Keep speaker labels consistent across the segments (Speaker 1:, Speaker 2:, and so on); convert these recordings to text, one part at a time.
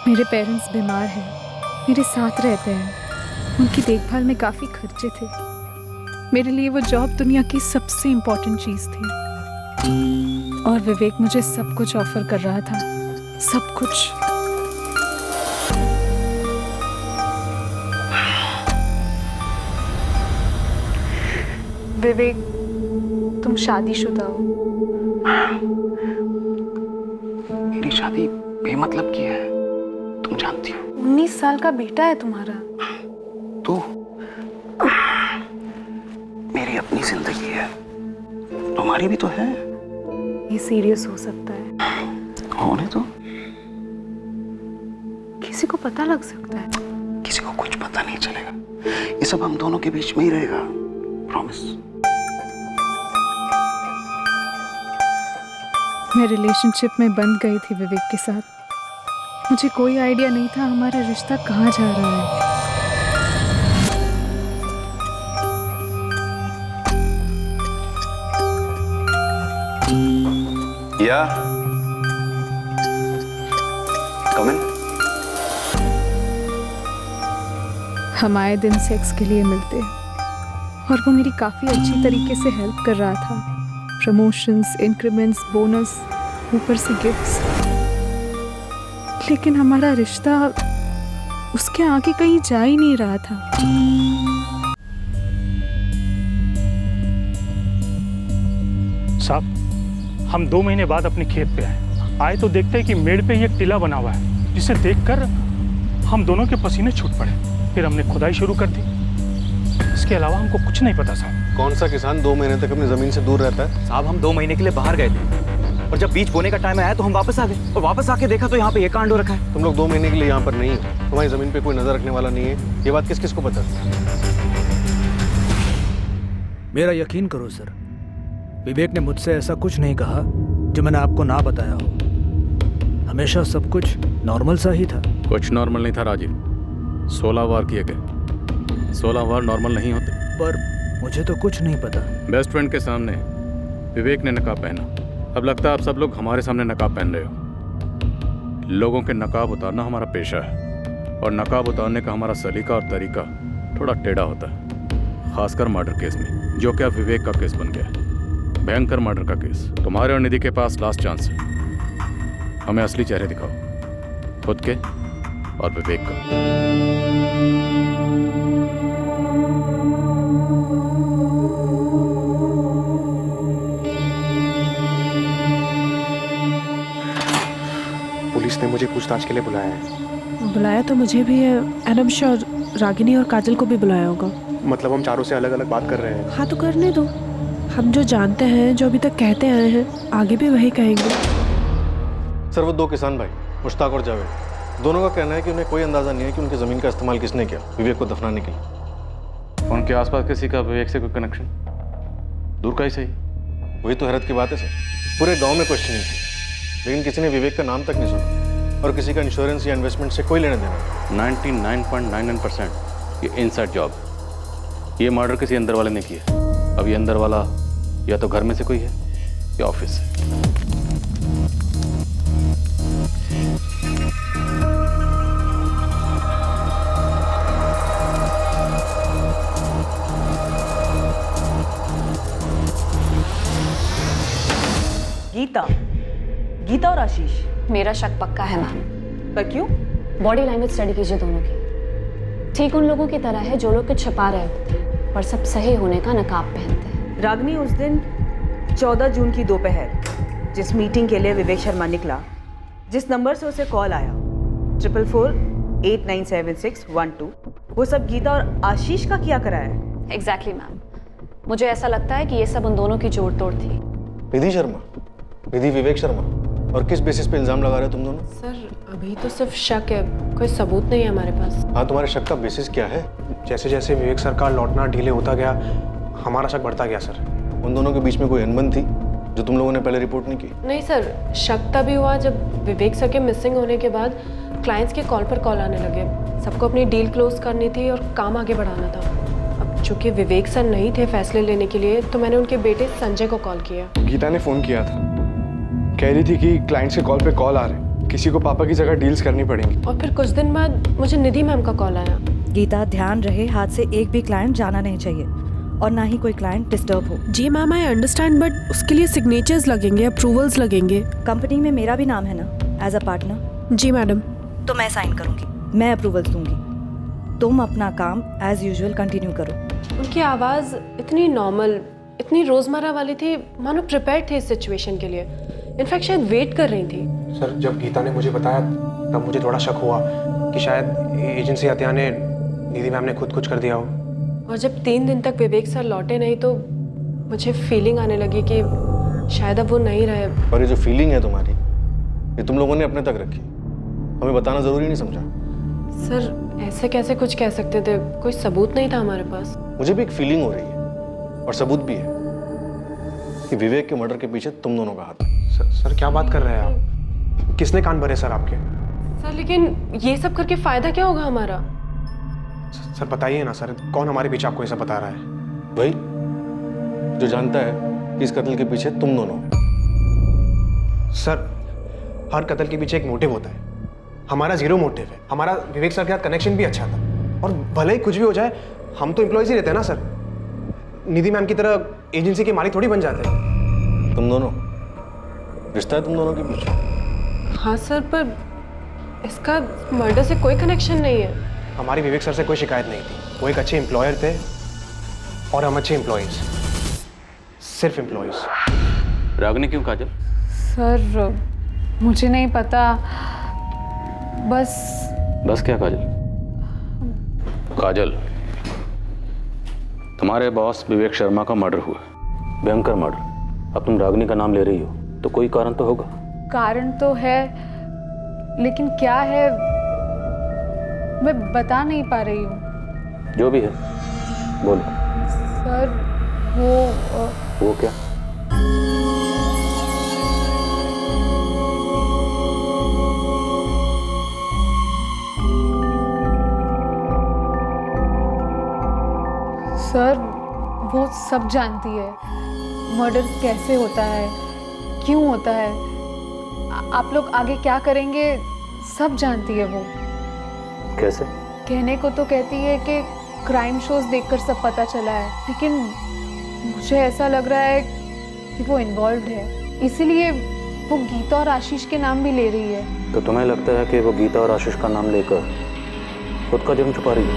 Speaker 1: मेरे पेरेंट्स बीमार हैं, मेरे साथ रहते हैं। उनकी देखभाल में काफ़ी खर्चे थे। मेरे लिए वो जॉब दुनिया की सबसे इम्पोर्टेंट चीज़ थी। और विवेक मुझे सब कुछ ऑफर कर रहा था, सब कुछ। विवेक, तुम शादीशुदा हो।
Speaker 2: मेरी शादी बेमतलब की है, तुम जानती हो।
Speaker 1: 19 साल का बेटा है तुम्हारा।
Speaker 2: तू मेरी अपनी जिंदगी है, तुम्हारी भी तो है।
Speaker 1: ये सीरियस हो सकता है।
Speaker 2: होने तो
Speaker 1: किसी को पता लग सकता है।
Speaker 2: किसी को कुछ पता नहीं चलेगा। ये सब हम दोनों के बीच में ही रहेगा, प्रॉमिस।
Speaker 1: मैं रिलेशनशिप में बंध गई थी विवेक के साथ। मुझे कोई आइडिया नहीं था हमारा रिश्ता कहाँ जा रहा है।
Speaker 2: या कम इन।
Speaker 1: हम आए दिन सेक्स के लिए मिलते और वो मेरी काफ़ी अच्छी तरीके से हेल्प कर रहा था। प्रमोशंस, इंक्रीमेंट्स, बोनस, ऊपर से गिफ्ट्स। लेकिन हमारा रिश्ता उसके आगे कहीं जा ही नहीं रहा था।
Speaker 3: साहब, हम 2 महीने बाद अपने खेत पे आए तो देखते हैं कि मेड़ पे एक टीला बना हुआ है, जिसे देखकर हम दोनों के पसीने छूट पड़े। फिर हमने खुदाई शुरू कर दी। इसके अलावा हमको कुछ नहीं पता साहब।
Speaker 4: कौन सा किसान 2 महीने तक अपनी जमीन से दूर रहता है?
Speaker 5: साहब, हम 2 महीने के लिए बाहर गए थे और जब बीज बोने का टाइम आया तो हम वापस आ गए और वापस आके देखा तो यहाँ पे ये कांड हो रखा है।
Speaker 4: तुम लोग 2 महीने के लिए यहाँ पर नहीं हो, तुम्हारी जमीन पे कोई नजर रखने वाला नहीं है। ये बात किस किस को पता है?
Speaker 6: मेरा यकीन करो सर, विवेक ने मुझसे ऐसा कुछ नहीं कहा जो मैंने आपको ना बताया हो। हमेशा सब कुछ नॉर्मल सा ही था।
Speaker 7: कुछ नॉर्मल नहीं था राजीव। 16 वार किए गए। 16 वार नॉर्मल नहीं होते।
Speaker 6: पर मुझे तो कुछ नहीं पता।
Speaker 7: बेस्ट फ्रेंड के सामने विवेक ने नकाब पहना। अब लगता है आप सब लोग हमारे सामने नकाब पहन रहे हो। लोगों के नकाब उतारना हमारा पेशा है और नकाब उतारने का हमारा सलीका और तरीका थोड़ा टेढ़ा होता है, खासकर मर्डर केस में, जो कि अब विवेक का केस बन गया है। भयंकर मर्डर का केस। तुम्हारे और निधि के पास लास्ट चांस है। हमें असली चेहरे दिखाओ, खुद के और विवेक का।
Speaker 8: पुलिस ने मुझे पूछताछ के लिए बुलाया है।
Speaker 9: बुलाया तो मुझे भी है। एंड श्योर रागिनी और काजल को भी बुलाया होगा।
Speaker 8: मतलब हम चारों से अलग अलग बात कर रहे हैं।
Speaker 9: हाँ तो करने दो। हम जो जानते हैं, जो अभी तक कहते आए हैं, आगे भी वही कहेंगे।
Speaker 4: सर, वो 2 किसान भाई मुश्ताक और जावेद, दोनों का कहना है कि उन्हें कोई अंदाजा नहीं है कि उनकी जमीन का इस्तेमाल किसने किया विवेक को दफनाने के लिए।
Speaker 7: उनके आसपास किसी का विवेक से कोई कनेक्शन? दूर का ही सही।
Speaker 4: वही तो हैरत की बात है सर। पूरे गांव में क्वेश्चनिंग थी, लेकिन किसी ने विवेक का नाम तक नहीं सुना और किसी का इंश्योरेंस या इन्वेस्टमेंट से कोई लेना देना।
Speaker 7: 99.99% ये इनसाइड जॉब। ये मर्डर किसी अंदर वाले ने किया। अब ये अंदर वाला या तो घर में से कोई है या ऑफिस से।
Speaker 10: गीता और आशीष।
Speaker 11: मेरा शक पक्का है मैम।
Speaker 10: पर क्यों?
Speaker 11: बॉडी लैंग्वेज स्टडी कीजिए दोनों की। ठीक उन लोगों की तरह है जो लोग कुछ छिपा रहे होते हैं पर सब सही होने का नकाब पहनते हैं।
Speaker 10: रागिनी उस दिन 14 जून की दोपहर जिस मीटिंग के लिए विवेक शर्मा निकला, जिस नंबर से उसे कॉल आया 4448976112, वो सब गीता और आशीष का किया करा है।
Speaker 11: Exactly ma'am. मुझे ऐसा लगता है कि ये सब उन दोनों की जोड़ तोड़ थी।
Speaker 4: निधि शर्मा, निधि विवेक शर्मा, और किस बेसिस पे इल्जाम लगा रहे हो तुम दोनों?
Speaker 9: सर अभी तो सिर्फ शक है, कोई सबूत नहीं है हमारे पास।
Speaker 4: हाँ, तुम्हारे शक का बेसिस क्या है?
Speaker 8: जैसे जैसे विवेक सर का लौटना डिले होता गया, हमारा शक बढ़ता गया सर।
Speaker 4: उन दोनों के बीच में कोई अनबन थी जो तुम लोगों ने पहले रिपोर्ट नहीं की?
Speaker 9: नहीं सर, शक तभी हुआ जब विवेक सर के मिसिंग होने के बाद क्लाइंट्स के कॉल पर कॉल आने लगे। सबको अपनी डील क्लोज करनी थी और काम आगे बढ़ाना था। अब चूंकि विवेक सर नहीं थे फैसले लेने के लिए, तो मैंने उनके बेटे संजय को कॉल किया।
Speaker 8: गीता ने फ़ोन किया था, कह रही थी कि क्लाइंट्स के कॉल पे कॉल आ रहे हैं किसी को पापा की जगह डील्स करनी पड़ेंगी।
Speaker 9: और फिर कुछ दिन बाद मुझे निधि मैम का कॉल आया।
Speaker 10: गीता, ध्यान रहे हाथ से एक भी क्लाइंट जाना नहीं चाहिए और ना ही कोई क्लाइंट डिस्टर्ब हो।
Speaker 9: जी मैम, आई अंडरस्टैंड, बट उसके लिए सिग्नेचर्स लगेंगे, अप्रूवल्स लगेंगे।
Speaker 10: कंपनी में मेरा भी नाम है ना एज अ पार्टनर।
Speaker 9: जी मैडम।
Speaker 10: तो मैं साइन करूंगी, मैं अप्रूवल्स दूंगी। तुम अपना काम एज यूजुअल कंटिन्यू करो।
Speaker 9: उनकी आवाज़ इतनी नॉर्मल, इतनी रोज़मर्रा वाली थी, मानो प्रिपेयर्ड थे इस सिचुएशन के लिए। इनफैक्ट शायद वेट कर रही थी।
Speaker 8: सर, जब गीता ने मुझे बताया तब मुझे थोड़ा शक हुआ कि शायद एजेंसी हत्या ने निधि मैम ने खुद कुछ कर दिया हो।
Speaker 9: और जब 3 दिन तक विवेक सर लौटे नहीं तो मुझे फीलिंग आने लगी कि शायद अब वो नहीं रहे।
Speaker 4: और ये जो फीलिंग है तुम्हारी, ये तुम लोगों ने अपने तक रखी, हमें बताना जरूरी नहीं समझा?
Speaker 9: सर ऐसे कैसे कुछ कह सकते थे, कोई सबूत नहीं था हमारे पास।
Speaker 4: मुझे भी एक फीलिंग हो रही है और सबूत भी है कि विवेक के मर्डर के पीछे तुम दोनों का हाथ है।
Speaker 8: सर क्या बात कर रहे हैं आप? किसने कान भरे सर आपके?
Speaker 9: सर लेकिन ये सब करके फायदा क्या होगा हमारा?
Speaker 8: सर बताइए ना सर, कौन हमारे पीछे आपको ये सब बता रहा है?
Speaker 4: भाई जो जानता है कि इस कत्ल के पीछे तुम दोनों।
Speaker 8: सर हर कत्ल के पीछे एक मोटिव होता है, हमारा जीरो मोटिव है। हमारा विवेक सर के साथ कनेक्शन भी अच्छा था और भले ही कुछ भी हो जाए हम तो एम्प्लॉयज ही रहते हैं ना सर। निधि मैम की तरह एजेंसी के मालिक थोड़ी बन जाते हैं।
Speaker 4: तुम दोनों, रिश्ता है तुम दोनों के पीछे?
Speaker 9: हाँ सर, पर इसका मर्डर से कोई कनेक्शन नहीं है।
Speaker 8: हमारी विवेक सर से कोई शिकायत नहीं थी, वो एक अच्छे एम्प्लॉयर थे और हम अच्छे एम्प्लॉयज, सिर्फ एम्प्लॉयज।
Speaker 7: रागनी क्यों काजल?
Speaker 1: सर मुझे नहीं पता, बस
Speaker 7: क्या काजल? काजल, तुम्हारे बॉस विवेक शर्मा का मर्डर हुआ, भयंकर मर्डर। अब तुम रागनी का नाम ले रही हो तो कोई कारण तो होगा।
Speaker 1: कारण तो है, लेकिन क्या है मैं बता नहीं पा रही हूँ।
Speaker 7: जो भी है बोलो।
Speaker 1: सर
Speaker 7: वो क्या?
Speaker 1: सर वो सब जानती है, मर्डर कैसे होता है, क्यों होता है, आप लोग आगे क्या करेंगे सब जानती है वो।
Speaker 7: कैसे?
Speaker 1: कहने को तो कहती है कि क्राइम शोज देखकर सब पता चला है, लेकिन मुझे ऐसा लग रहा है कि वो इन्वॉल्व्ड है, इसीलिए वो गीता और आशीष के नाम भी ले रही है।
Speaker 7: तो तुम्हें लगता है कि वो गीता और आशीष का नाम लेकर खुद का जुर्म छुपा रही है?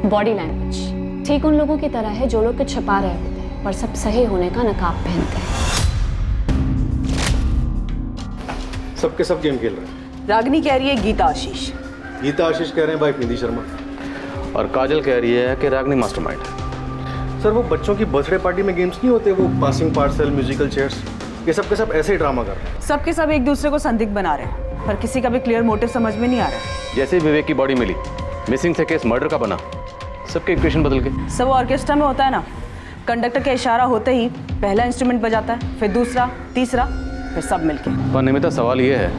Speaker 11: बॉडी लैंग्वेज ठीक उन लोगों की तरह है जो लोग कुछ छुपा रहे होते हैं पर सब सही होने का नकाब पहनते हैं।
Speaker 4: सबके सब गेम खेल रहे हैं।
Speaker 10: रागनी कह रही है गीता आशीष,
Speaker 4: गीता आशीष कह रहे हैं वाइफ निधि शर्मा,
Speaker 7: और काजल कह रही है कि रागनी मास्टरमाइंड है।
Speaker 4: सर वो बच्चों की बर्थडे पार्टी में गेम्स नहीं होते, वो पासिंग पार्सल, म्यूजिकल चेयर्स, ये सब के सब ऐसे ही ड्रामा कर रहे हैं।
Speaker 10: सबके सब एक दूसरे को संदिग्ध बना रहे हैं पर किसी का भी क्लियर मोटिव समझ में नहीं आ रहा है।
Speaker 7: जैसे ही विवेक की बॉडी मिली, मिसिंग से केस मर्डर का बना, सबके इक्वेशन बदल गए।
Speaker 10: सब ऑर्केस्ट्रा में होता है ना, कंडक्टर का इशारा होते ही पहला इंस्ट्रूमेंट बजाता है, फिर दूसरा, तीसरा, फिर सब मिलके।
Speaker 7: पर निमिता सवाल ये है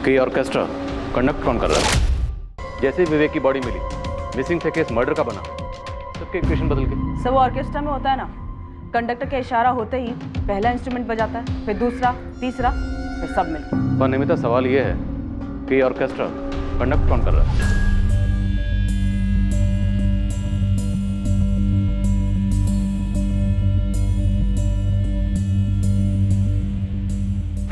Speaker 7: कि ऑर्केस्ट्रा कंडक्ट कौन कर रहा है? जैसे ही विवेक की बॉडी मिली, मिसिंग से केस मर्डर का बना, सबके इक्वेशन बदल गए।
Speaker 10: सब ऑर्केस्ट्रा में होता है ना, कंडक्टर का इशारा होते ही पहला इंस्ट्रूमेंट बजाता है, फिर दूसरा, तीसरा, फिर सब मिलके।
Speaker 7: पर निमिता सवाल ये है कि ऑर्केस्ट्रा कंडक्ट कौन कर रहा है?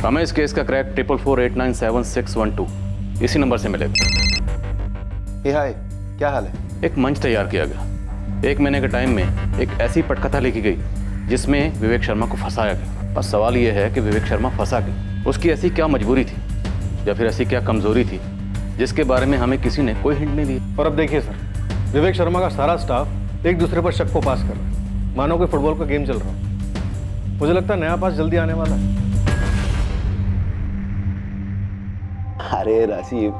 Speaker 7: हमें इस केस का क्रैक 4448976112 इसी नंबर से मिलेगा।
Speaker 2: ये हाय, क्या हाल है?
Speaker 7: एक मंच तैयार किया गया, 1 महीने के टाइम में एक ऐसी पटकथा लिखी गई जिसमें विवेक शर्मा को फंसाया गया। बस सवाल यह है कि विवेक शर्मा फंसा गया, उसकी ऐसी क्या मजबूरी थी या फिर ऐसी क्या कमजोरी थी जिसके बारे में हमें किसी ने कोई हिंट नहीं दिया।
Speaker 4: और अब देखिए सर, विवेक शर्मा का सारा स्टाफ एक दूसरे पर शक को पास कर रहा है, मानो कोई फुटबॉल का गेम चल रहा हो। मुझे लगता है नया पास जल्दी आने वाला है।
Speaker 2: अरे राशिद,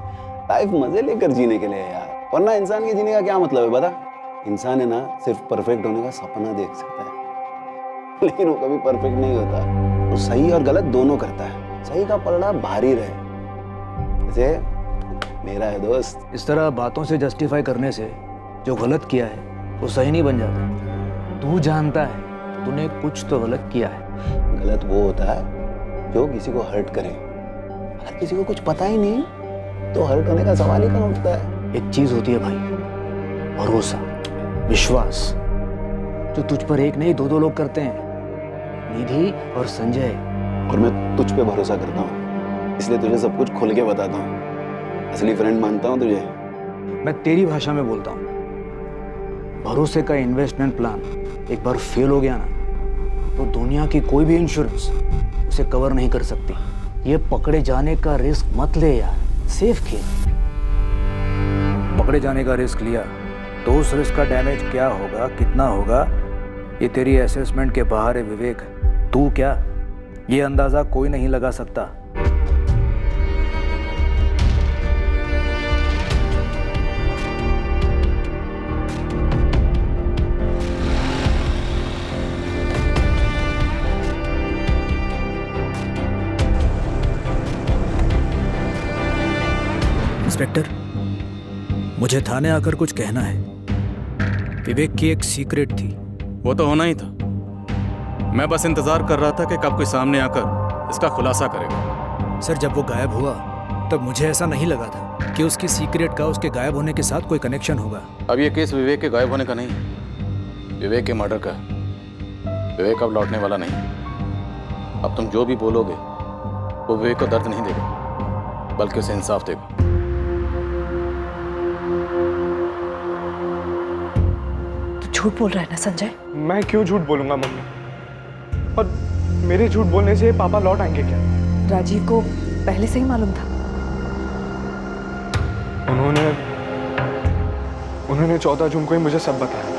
Speaker 2: लाइफ मजे लेकर जीने के लिए यार, वरना इंसान के जीने का क्या मतलब है बता? इंसान है ना, सिर्फ परफेक्ट होने का सपना देख सकता है, लेकिन वो कभी परफेक्ट नहीं होता। वो सही और गलत दोनों करता है, सही का पलड़ा भारी रहे। जैसे मेरा है दोस्त।
Speaker 6: इस तरह बातों से जस्टिफाई करने से जो गलत किया है वो सही नहीं बन जाता। तू जानता है तूने कुछ तो गलत किया है।
Speaker 2: गलत वो होता है जो किसी को हर्ट करे। अगर किसी को कुछ पता ही नहीं तो हर्ट होने का सवाल ही कहाँ उठता है।
Speaker 6: एक चीज होती है भाई, भरोसा, विश्वास, जो तुझ पर एक नहीं 2-2 लोग करते हैं, निधि और संजय।
Speaker 2: और मैं तुझ पे भरोसा करता हूँ, इसलिए तुझे सब कुछ खुल के बताता हूँ। असली फ्रेंड मानता हूँ तुझे।
Speaker 6: मैं तेरी भाषा में बोलता हूँ, भरोसे का इन्वेस्टमेंट प्लान एक बार फेल हो गया ना तो दुनिया की कोई भी इंश्योरेंस उसे कवर नहीं कर सकती। ये पकड़े जाने का रिस्क मत ले यार, सेफ खेल। पकड़े जाने का रिस्क लिया तो उस रिस्क का डैमेज क्या होगा, कितना होगा, ये तेरी असेसमेंट के बाहर है विवेक। तू क्या, ये अंदाजा कोई नहीं लगा सकता। इंस्पेक्टर, मुझे थाने आकर कुछ कहना है। विवेक की एक सीक्रेट थी।
Speaker 7: वो तो होना ही था। मैं बस इंतजार कर रहा था कि कब कोई सामने आकर इसका खुलासा करेगा।
Speaker 6: सर, जब वो गायब हुआ तब मुझे ऐसा नहीं लगा था कि उसकी सीक्रेट का उसके गायब होने के साथ कोई कनेक्शन होगा।
Speaker 7: अब ये केस विवेक के गायब होने का नहीं, विवेक के मर्डर का है। विवेक अब लौटने वाला नहीं। अब तुम जो भी बोलोगे वो विवेक को दर्द नहीं देगा, बल्कि उसे इंसाफ देगा।
Speaker 10: झूठ बोल रहा है ना संजय?
Speaker 8: मैं क्यों झूठ बोलूंगा मम्मी? और मेरे झूठ बोलने से पापा लौट आएंगे क्या?
Speaker 10: राजीव को पहले से ही मालूम था।
Speaker 8: उन्होंने 14 जून को ही मुझे सब बताया था,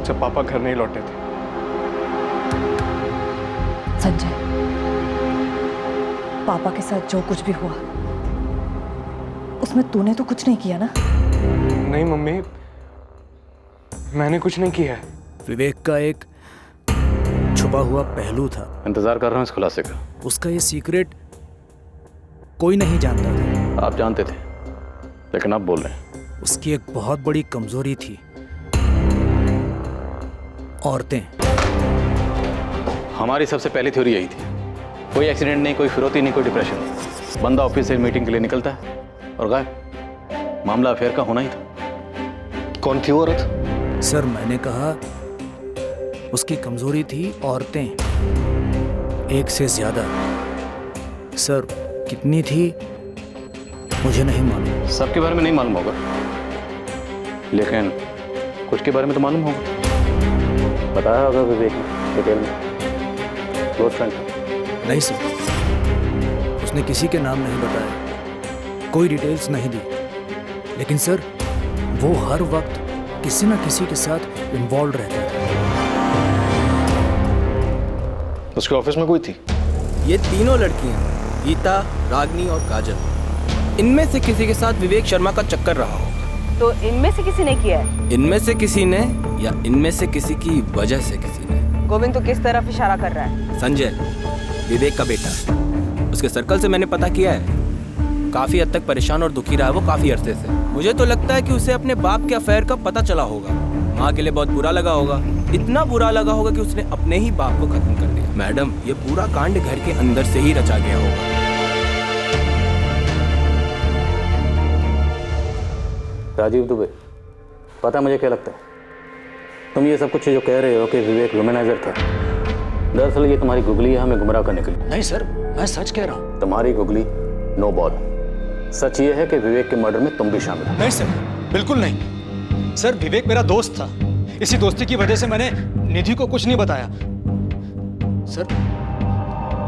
Speaker 8: जब पापा घर नहीं लौटे थे।
Speaker 10: संजय, पापा के साथ जो कुछ भी हुआ उसमें तूने तो कुछ नहीं किया ना?
Speaker 8: नहीं मम्मी, मैंने कुछ नहीं किया है।
Speaker 6: विवेक का एक छुपा हुआ पहलू था।
Speaker 7: इंतजार कर रहा हूँ इस खुलासे का।
Speaker 6: उसका ये सीक्रेट कोई नहीं जानता था।
Speaker 7: आप जानते थे, लेकिन आप बोल रहे हैं।
Speaker 6: उसकी एक बहुत बड़ी कमजोरी थी, औरतें।
Speaker 7: हमारी सबसे पहली थ्योरी यही थी। कोई एक्सीडेंट नहीं, कोई फिरौती नहीं, कोई डिप्रेशन नहीं। बंदा ऑफिस से मीटिंग के लिए निकलता है और गायब। मामला अफेयर का होना ही था।
Speaker 4: कौन थी वो औरत?
Speaker 6: सर, मैंने कहा उसकी कमजोरी थी औरतें, एक से ज्यादा। सर, कितनी थी मुझे नहीं मालूम।
Speaker 7: सबके बारे में नहीं मालूम होगा, लेकिन कुछ के बारे में तो मालूम होगा। बताया होगा विवेक ने डिटेल में। क्लोज फ्रेंड था।
Speaker 6: नहीं सर, उसने किसी के नाम नहीं बताया, कोई डिटेल्स नहीं दी। लेकिन सर, वो हर वक्त किसी न किसी के साथ इन्वॉल्व रहता था।
Speaker 4: उसके ऑफिस में कोई थी?
Speaker 12: ये तीनों लड़कियां, गीता, रागनी और काजल, इनमें से किसी के साथ विवेक शर्मा का चक्कर रहा होगा।
Speaker 10: तो इनमें से किसी ने किया है?
Speaker 12: इनमें से किसी ने, या इनमें से किसी की वजह से किसी ने।
Speaker 10: गोविंद तो किस तरफ इशारा कर रहा है?
Speaker 12: संजय, विवेक का बेटा। उसके सर्कल से मैंने पता किया है, काफी हद तक परेशान और दुखी रहा है वो काफी अरसे से। मुझे तो लगता है कि उसे अपने बाप के अफेयर का पता चला होगा। माँ के लिए बहुत बुरा लगा होगा, इतना बुरा लगा होगा कि उसने अपने ही बाप को खत्म कर दिया। मैडम, ये पूरा कांड घर के अंदर से ही रचा गया होगा।
Speaker 7: राजीव दुबे, पता मुझे क्या लगता है? तुम ये सब कुछ जो कह रहे हो कि विवेक वुमेनाइजर था, दरअसल ये तुम्हारी गुगली है हमें गुमराह करने के लिए।
Speaker 6: नहीं सर, मैं सच कह रहा हूँ।
Speaker 7: तुम्हारी गुगली नो बॉल। सच ये है कि विवेक के मर्डर में तुम भी शामिल हो।
Speaker 6: नहीं सर, बिल्कुल नहीं। सर, विवेक मेरा दोस्त था। इसी दोस्ती की वजह से मैंने निधि को कुछ नहीं बताया। सर,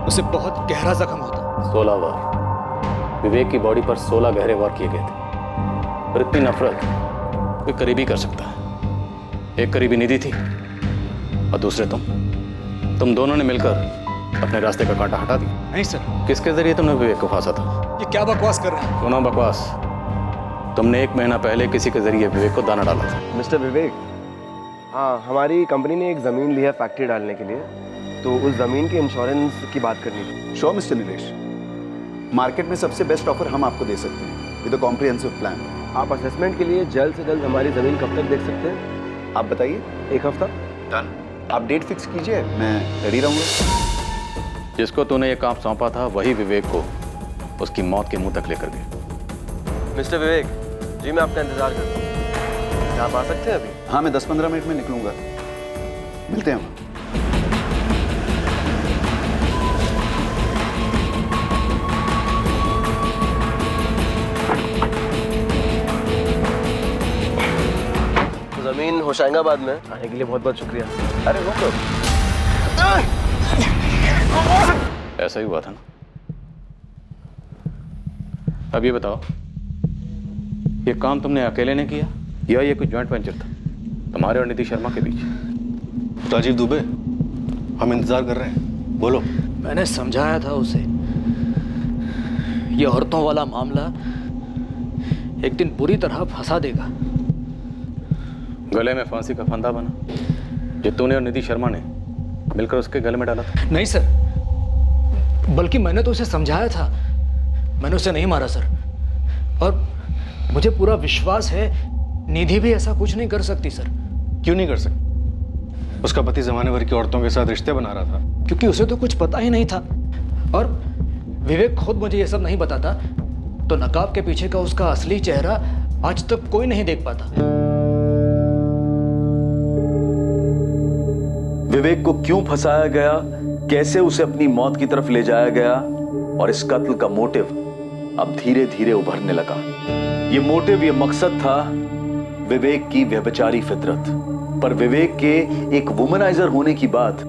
Speaker 6: उसे बहुत गहरा जख्म होता।
Speaker 7: 16 वार विवेक की बॉडी पर 16 गहरे वार किए गए थे। और इतनी नफरत कोई करीबी कर सकता है। एक करीबी निधि थी और दूसरे तुम दोनों ने मिलकर अपने रास्ते का कांटा हटा दिया।
Speaker 6: नहीं सर।
Speaker 7: किसके जरिए तुमने विवेक को फांसा था?
Speaker 6: ये क्या बकवास कर रहे हैं?
Speaker 7: सुनो बकवास, तुमने 1 महीना पहले किसी के जरिए विवेक को दाना डाला था।
Speaker 13: मिस्टर विवेक, हाँ, हमारी कंपनी ने एक ज़मीन ली है फैक्ट्री डालने के लिए, तो उस ज़मीन के इंश्योरेंस की बात करनी थी।
Speaker 2: श्योर मिस्टर निलेश, मार्केट में सबसे बेस्ट ऑफर हम आपको दे सकते हैं विद अ कॉम्प्रिहेंसिव प्लान।
Speaker 13: आप असेसमेंट के लिए जल्द से जल्द हमारी ज़मीन कब तक देख सकते हैं?
Speaker 2: आप बताइए।
Speaker 13: 1 हफ्ता।
Speaker 2: डन। आप डेट फिक्स कीजिए, मैं रेडी रहूँगा।
Speaker 7: जिसको तूने ये काम सौंपा था वही विवेक को उसकी मौत के मुंह तक लेकर गए।
Speaker 13: मिस्टर विवेक जी, मैं आपका इंतजार करता हूँ। क्या आप आ सकते हैं अभी?
Speaker 2: हाँ, मैं 10-15 मिनट में निकलूंगा। मिलते हैं।
Speaker 13: जमीन होशंगाबाद में आने के लिए बहुत बहुत शुक्रिया। अरे रुको,
Speaker 7: ऐसा ही हुआ था ना। अब ये बताओ, ये काम तुमने अकेले ने किया या ये कोई जॉइंट वेंचर था तुम्हारे और निधि शर्मा के बीच?
Speaker 4: राजीव दुबे, हम इंतजार कर रहे हैं, बोलो।
Speaker 6: मैंने समझाया था उसे, ये औरतों वाला मामला एक दिन बुरी तरह फंसा देगा।
Speaker 7: गले में फांसी का फंदा बना जो तूने और निधि शर्मा ने मिलकर उसके गले में डाला था।
Speaker 6: नहीं सर, बल्कि मैंने तो उसे समझाया था, मैंने उसे नहीं मारा सर। और मुझे पूरा विश्वास है निधि भी ऐसा कुछ नहीं कर सकती सर।
Speaker 4: क्यों नहीं कर सकती? उसका पति जमाने भर की औरतों के साथ रिश्ते बना रहा था।
Speaker 6: क्योंकि उसे तो कुछ पता ही नहीं था, और विवेक खुद मुझे ये सब नहीं बताता तो नकाब के पीछे का उसका असली चेहरा आज तक कोई नहीं देख पाता।
Speaker 14: विवेक को क्यों फंसाया गया, कैसे उसे अपनी मौत की तरफ ले जाया गया, और इस कत्ल का मोटिव अब धीरे धीरे उभरने लगा। ये मोटिव, ये मकसद था विवेक की व्यभिचारी फितरत। पर विवेक के एक वुमनाइजर होने की बात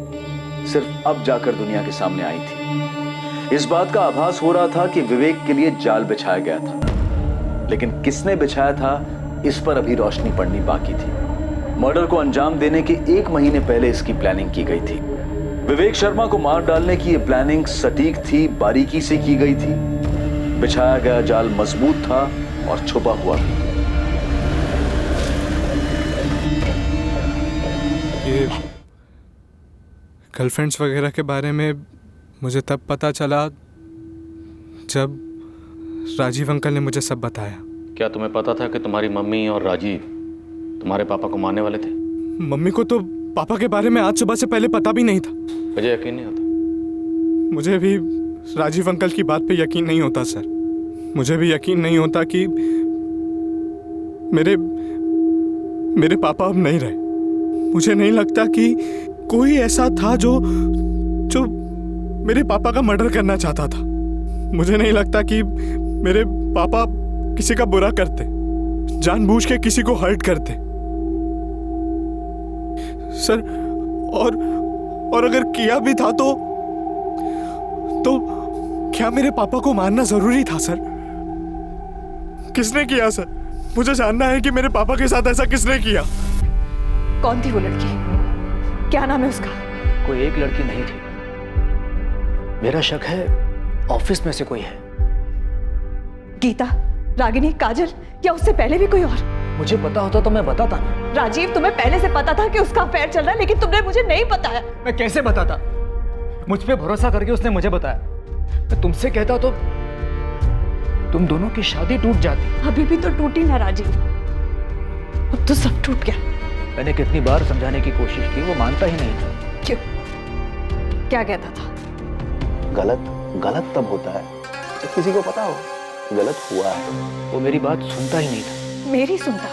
Speaker 14: सिर्फ अब जाकर दुनिया के सामने आई थी। इस बात का आभास हो रहा था कि विवेक के लिए जाल बिछाया गया था, लेकिन किसने बिछाया था इस पर अभी रोशनी पड़नी बाकी थी। मर्डर को अंजाम देने के 1 महीने पहले इसकी प्लानिंग की गई थी। विवेक शर्मा को मार डालने की यह प्लानिंग सटीक थी, बारीकी से की गई थी। बिछाया गया जाल मजबूत था और छुपा हुआ भी।
Speaker 15: ये गर्लफ्रेंड्स वगैरह के बारे में मुझे तब पता चला जब राजीव अंकल ने मुझे सब बताया।
Speaker 7: क्या तुम्हें पता था कि तुम्हारी मम्मी और राजीव तुम्हारे पापा को मारने वाले थे?
Speaker 15: मम्मी को तो पापा के बारे में आज सुबह से पहले पता भी नहीं था।
Speaker 7: मुझे यकीन नहीं होता।
Speaker 15: मुझे भी राजीव अंकल की बात पे यकीन नहीं होता सर। मुझे भी यकीन नहीं होता कि मेरे पापा अब नहीं रहे। मुझे नहीं लगता कि कोई ऐसा था जो मेरे पापा का मर्डर करना चाहता था। मुझे नहीं लगता कि मेरे पापा किसी का बुरा करते, जानबूझ के किसी को हर्ट करते सर। और अगर किया भी था तो क्या मेरे पापा को मारना जरूरी था सर? किसने किया सर? मुझे जानना है कि मेरे पापा के साथ ऐसा किसने किया।
Speaker 10: कौन थी वो लड़की? क्या नाम है उसका?
Speaker 6: कोई एक लड़की नहीं थी, मेरा शक है ऑफिस में से कोई है।
Speaker 10: गीता, रागिनी, काजल, या उससे पहले भी कोई और?
Speaker 6: मुझे पता होता तो मैं बताता ना।
Speaker 10: राजीव, तुम्हें पहले से पता था कि उसका अफेयर चल रहा है, लेकिन तुमने मुझे नहीं बताया।
Speaker 6: मैं कैसे बताता? मुझ पे भरोसा करके उसने मुझे बताया। मैं तुमसे कहता तो तुम दोनों की शादी टूट जाती।
Speaker 10: अभी भी तो टूटी ना राजीव, अब तो सब टूट गया।
Speaker 6: मैंने कितनी बार समझाने की कोशिश की, वो मानता ही नहीं था।
Speaker 10: क्यों? क्या कहता था?
Speaker 2: गलत तब होता है जब किसी को पता हो गलत हुआ है।
Speaker 6: वो मेरी बात सुनता ही नहीं था।
Speaker 10: मेरी सुनता?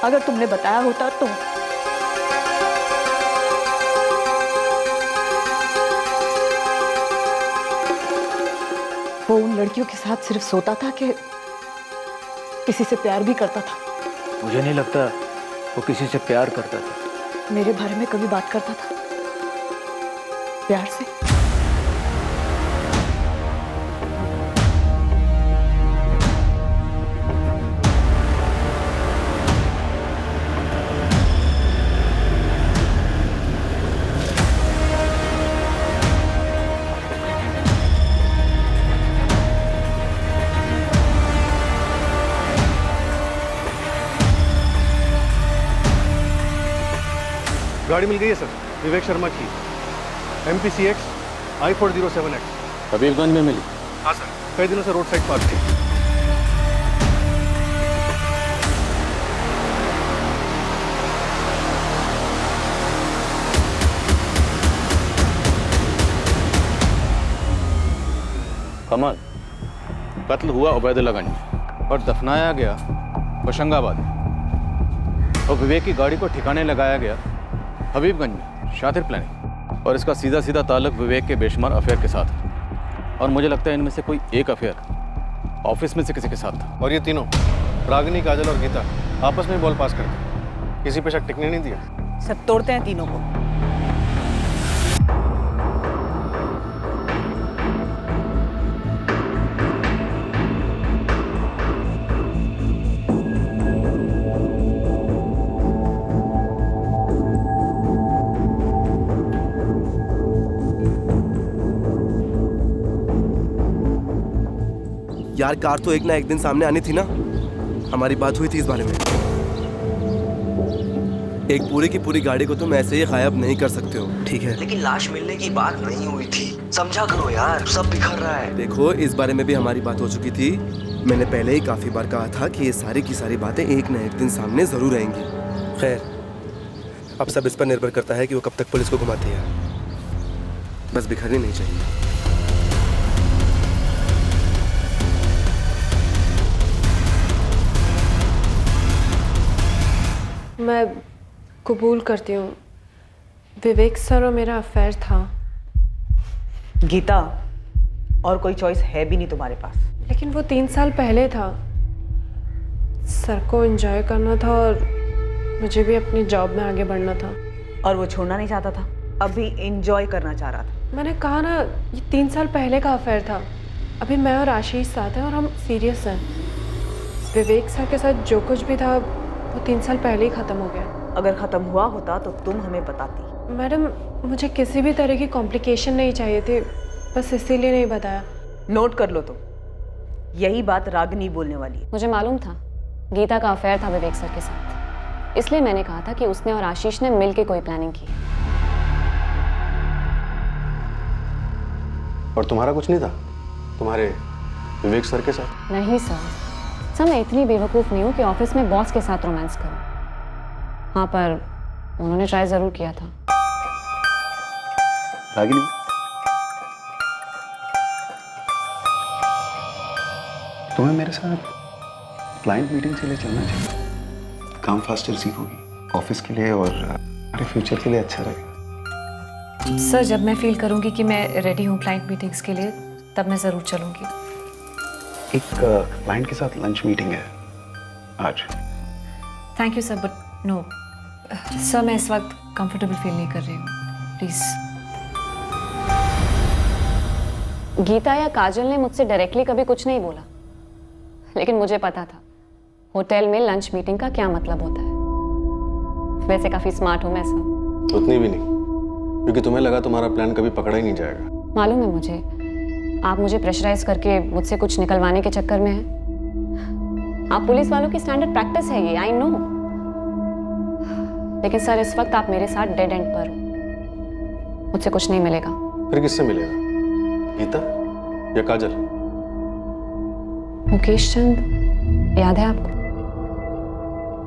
Speaker 10: अगर तुमने बताया होता तो। वो उन लड़कियों के साथ सिर्फ सोता था कि किसी से प्यार भी करता था?
Speaker 6: मुझे नहीं लगता वो किसी से प्यार करता था।
Speaker 10: मेरे बारे में कभी बात करता था प्यार से?
Speaker 4: गाड़ी मिल गई है सर, विवेक शर्मा की, MPCX I407X।
Speaker 7: हबीबगंज में मिली?
Speaker 4: हाँ सर, कई दिनों से रोड साइड पार्क थी।
Speaker 7: कमल, कत्ल हुआ उबैदुल्लागंज और दफनाया गया होशंगाबाद में, और विवेक की गाड़ी को ठिकाने लगाया गया हबीबगंज में शातिर प्लानिंग, और इसका सीधा सीधा ताल्लुक विवेक के बेशुमार अफेयर के साथ है। और मुझे लगता है इनमें से कोई एक अफेयर ऑफिस में से किसी के साथ था।
Speaker 4: और ये तीनों रागिनी, काजल और गीता आपस में बॉल पास करते, किसी पे शक टिकने नहीं दिया।
Speaker 10: सब तोड़ते हैं तीनों को।
Speaker 13: यार कार तो एक ना एक दिन सामने आनी थी ना, हमारी बात हुई थी इस बारे में। एक पूरी की पूरी गाड़ी को तुम ऐसे ही गायब नहीं कर सकते हो, ठीक है?
Speaker 16: लेकिन लाश मिलने की बात नहीं हुई थी, समझा करो यार, सब बिखर रहा है।
Speaker 13: देखो इस बारे में भी हमारी बात हो चुकी थी। मैंने पहले ही काफी बार कहा था कि ये सारी की सारी बातें एक ना एक दिन सामने जरूर आएंगी। खैर, अब सब इस पर निर्भर करता है कि वो कब तक पुलिस को घुमाती है। बस बिखरनी नहीं चाहिए।
Speaker 9: मैं कबूल करती हूँ, विवेक सर और मेरा अफेयर था।
Speaker 10: गीता, और कोई चॉइस है भी नहीं तुम्हारे पास।
Speaker 9: लेकिन वो 3 साल पहले था। सर को एंजॉय करना था और मुझे भी अपनी जॉब में आगे बढ़ना था।
Speaker 10: और वो छोड़ना नहीं चाहता था, अभी एंजॉय करना चाह रहा था।
Speaker 9: मैंने कहा ना, ये 3 साल पहले का अफेयर था। अभी मैं और आशीष साथ हैं और हम सीरियस हैं। विवेक सर के साथ जो कुछ भी था वो 3 साल पहले ही ख़त्म हो गया।
Speaker 10: अगर ख़त्म हुआ होता तो तुम हमें बताती।
Speaker 9: मैडम, मुझे किसी भी तरह की कॉम्प्लिकेशन नहीं चाहिए थे, बस इसीलिए नहीं बताया।
Speaker 10: नोट कर लो तुम, यही बात रागिनी बोलने वाली है।
Speaker 11: मुझे मालूम था गीता का अफेयर था विवेक सर के साथ, इसलिए मैंने कहा था कि उसने और आशीष ने मिल के कोई प्लानिंग की।
Speaker 4: और तुम्हारा कुछ नहीं था तुम्हारे विवेक सर के साथ?
Speaker 11: नहीं सर, मैं इतनी बेवकूफ़ नहीं हूँ कि ऑफिस में बॉस के साथ रोमांस करूँ। हाँ, पर उन्होंने ट्राई ज़रूर किया था।
Speaker 2: रागिनी, तुम्हें मेरे साथ क्लाइंट मीटिंग के लिए चलना चाहिए। काम फास्टर सीखोगी, ऑफिस के लिए और हमारे फ्यूचर के लिए अच्छा रहेगा।
Speaker 1: सर, जब मैं फील करूंगी कि मैं रेडी हूँ क्लाइंट मीटिंग्स के लिए, तब मैं ज़रूर चलूंगी।
Speaker 2: एक क्लाइंट के साथ लंच मीटिंग है आज।
Speaker 1: Thank you sir, but no sir, मैं इस वक्त कंफर्टेबल फील नहीं कर रही हूँ, प्लीज़।
Speaker 11: गीता या काजल ने मुझसे डायरेक्टली कभी कुछ नहीं बोला, लेकिन मुझे पता था होटल में लंच मीटिंग का क्या मतलब होता है। वैसे काफ़ी स्मार्ट हूँ मैं सर।
Speaker 4: उतनी भी नहीं, क्योंकि तुम्हें लगा तुम्हारा प्लान कभी पकड़ा ही नहीं जाएगा।
Speaker 11: मालूम है मुझे, आप मुझे प्रेशराइज करके मुझसे कुछ निकलवाने के चक्कर में हैं। आप पुलिस वालों की स्टैंडर्ड प्रैक्टिस है ये, आई नो। लेकिन सर, इस वक्त आप मेरे साथ डेड एंड पर हो, मुझसे कुछ नहीं मिलेगा।
Speaker 4: फिर किससे मिलेगा? गीता या काजल?
Speaker 11: मुकेश चंद, याद है आपको?